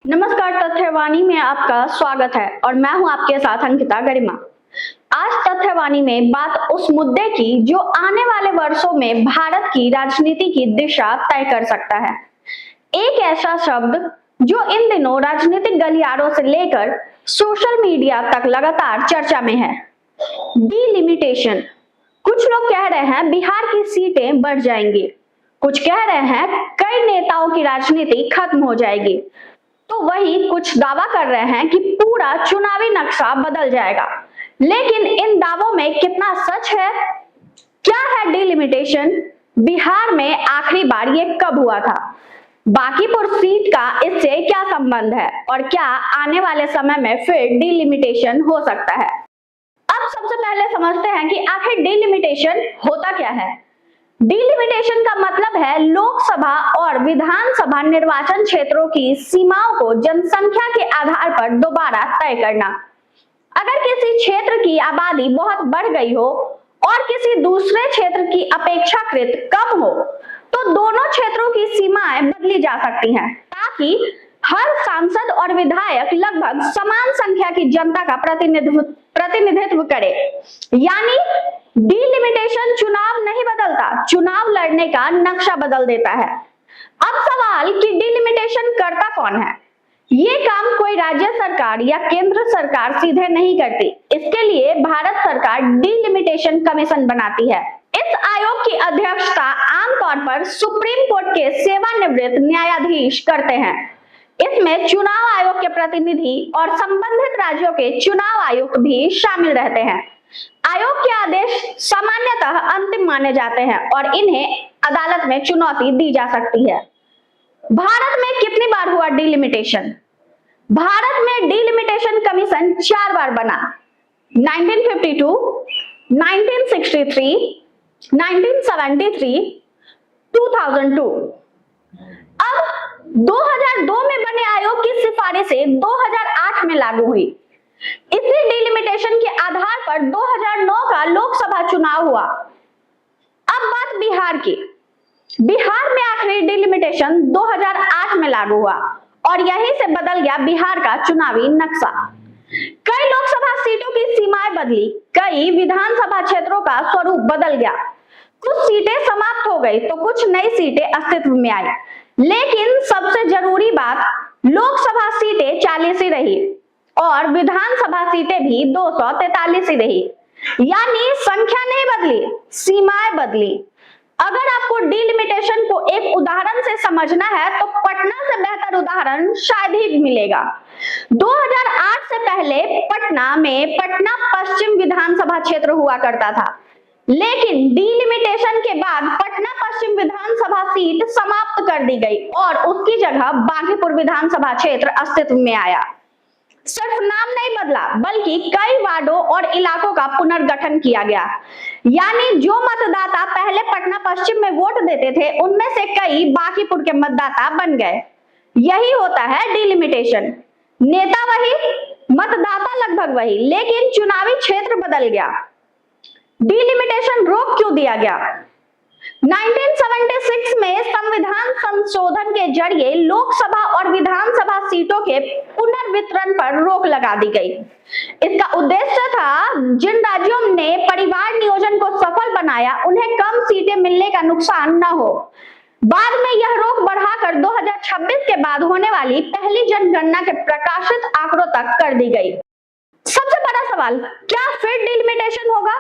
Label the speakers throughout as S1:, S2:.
S1: नमस्कार, तथ्यवाणी में आपका स्वागत है और मैं हूं आपके साथ अंकिता गरिमा। आज तथ्यवाणी में बात उस मुद्दे की जो आने वाले वर्षों में भारत की राजनीति की दिशा तय कर सकता है। एक ऐसा शब्द जो इन दिनों राजनीतिक गलियारों से लेकर सोशल मीडिया तक लगातार चर्चा में है, डिलिमिटेशन। कुछ लोग कह रहे हैं बिहार की सीटें बढ़ जाएंगी, कुछ कह रहे हैं कई नेताओं की राजनीति खत्म हो जाएगी, तो वही कुछ दावा कर रहे हैं कि पूरा चुनावी नक्शा बदल जाएगा। लेकिन इन दावों में कितना सच है? क्या है डिलिमिटेशन? बिहार में आखिरी बार ये कब हुआ था? बांकीपुर सीट का इससे क्या संबंध है और क्या आने वाले समय में फिर डिलिमिटेशन हो सकता है? अब सबसे पहले समझते हैं कि आखिर डिलिमिटेशन होता क्या है। डिलिमिटेशन का मतलब है लोकसभा और विधानसभा निर्वाचन क्षेत्रों की सीमाओं को जनसंख्या के आधार पर दोबारा तय करना। अगर किसी क्षेत्र की आबादी बहुत बढ़ गई हो और किसी दूसरे क्षेत्र की अपेक्षाकृत कम हो, तो दोनों क्षेत्रों की सीमाएं बदली जा सकती हैं, ताकि हर सांसद और विधायक लगभग समान संख्या की जनता का प्रतिनिधित्व करे। यानी डिलिमिटेशन चुनाव नहीं बदलता, चुनाव लड़ने का नक्शा बदल देता है। अब सवाल कि डिलिमिटेशन करता कौन है? ये काम कोई राज्य सरकार या केंद्र सरकार सीधे नहीं करती। इसके लिए भारत सरकार डिलिमिटेशन कमीशन बनाती है। इस आयोग की अध्यक्षता आमतौर पर सुप्रीम कोर्ट के सेवानिवृत्त न्यायाधीश करते हैं। इसमें चुनाव आयोग के प्रतिनिधि और संबंधित राज्यों के चुनाव आयुक्त भी शामिल रहते हैं। आयोग के आदेश सामान्यतः अंतिम माने जाते हैं और इन्हें अदालत में चुनौती दी जा सकती है। भारत में कितनी बार हुआ डिलिमिटेशन? भारत में डिलिमिटेशन कमीशन 4 बार बना, 1952, 1963, 1973, 2002। अब 2002 में बने आयोग की सिफारिशें 2008 में लागू हुई। इसी डिलिमिटेशन के आधार पर 2009 का लोकसभा चुनाव हुआ। अब बात बिहार की। बिहार में आखिरी डिलिमिटेशन 2008 में लागू हुआ और यहीं से बदल गया बिहार का चुनावी नक्शा। कई लोकसभा सीटों की सीमाएं बदली, कई विधानसभा क्षेत्रों का स्वरूप बदल गया। कुछ सीटें समाप्त हो गई तो कुछ नई सीटें अस्तित्व में आई। लेकिन सबसे जरूरी बात, लोकसभा सीटें 40 ही रही और विधानसभा सीटें भी 243 ही रही। यानी संख्या नहीं बदली, सीमाएं बदली। अगर आपको डिलिमिटेशन को एक उदाहरण से समझना है तो पटना से बेहतर उदाहरण शायद ही मिलेगा। 2008 से पहले पटना में पटना पश्चिम विधानसभा क्षेत्र हुआ करता था, लेकिन डिलिमिटेशन के बाद पटना पश्चिम विधानसभा सीट समाप्त कर दी गई और उसकी जगह बांकीपुर विधानसभा क्षेत्र अस्तित्व में आया। सिर्फ नाम नहीं बदला, बल्कि कई वार्डों और इलाकों का पुनर्गठन किया गया। यानी जो मतदाता पहले पटना पश्चिम में वोट देते थे, उनमें से कई बांकीपुर के मतदाता बन गए। यही होता है डिलिमिटेशन। नेता वही, मतदाता लगभग वही, लेकिन चुनावी क्षेत्र बदल गया। डिलिमिटेशन रोक क्यों दिया गया? 1976 में संविधान संशोधन के जरिए लोकसभा और विधानसभा सीटों के पुनर्वितरण पर रोक लगा दी गई। इसका उद्देश्य था जिन राज्यों ने परिवार नियोजन को सफल बनाया, उन्हें कम सीटें मिलने का नुकसान न हो। बाद में यह रोक बढ़ाकर 2026 के बाद होने वाली पहली जनगणना के प्रकाशित आंकड़ों तक कर दी गई। सबसे बड़ा सवाल, क्या फिर डिलिमिटेशन होगा?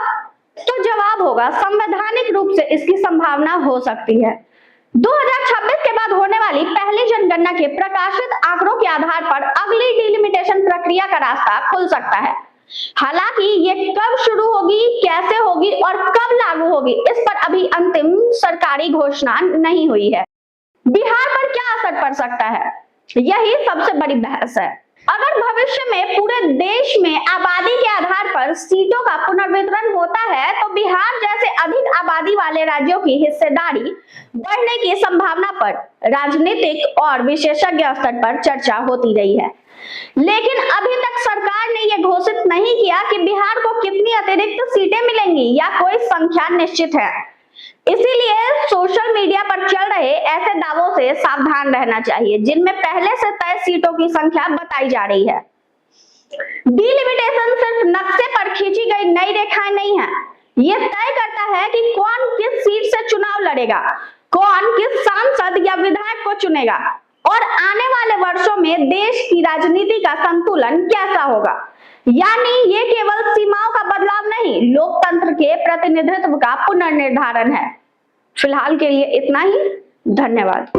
S1: तो जवाब होगा संवैधानिक रूप से इसकी संभावना हो सकती है। 2026 के बाद होने वाली पहली जनगणना के प्रकाशित आंकड़ों के आधार पर अगली डिलिमिटेशन प्रक्रिया का रास्ता खुल सकता है। हालांकि ये कब शुरू होगी, कैसे होगी और कब लागू होगी, इस पर अभी अंतिम सरकारी घोषणा नहीं हुई है। बिहार पर क्या असर पड़ सकता है, यही सबसे बड़ी बहस है। अगर भविष्य में पूरे देश में आबादी के आधार पर सीटों का पुनर्वितरण होता है, तो बिहार जैसे अधिक आबादी वाले राज्यों की हिस्सेदारी बढ़ने की संभावना पर राजनीतिक और विशेषज्ञ स्तर पर चर्चा होती रही है। लेकिन अभी तक सरकार ने यह घोषित नहीं किया कि बिहार को कितनी अतिरिक्त सीटें मिलेंगी या कोई संख्या निश्चित है। इसीलिए सोशल मीडिया पर चल रहे ऐसे दावों से सावधान रहना चाहिए जिनमें पहले से तय सीटों की संख्या बताई जा रही है। डिलिमिटेशन सिर्फ नक्शे पर खींची गई नई रेखाएं नहीं है, ये तय करता है कि कौन किस सीट से चुनाव लड़ेगा, कौन किस सांसद या विधायक को चुनेगा और आने वाले वर्षों में देश की राजनीति का संतुलन कैसा होगा। यानी ये केवल सीमाओं का बदलाव नहीं, लोकतंत्र के प्रतिनिधित्व का पुनर्निर्धारण है। फिलहाल के लिए इतना ही। धन्यवाद।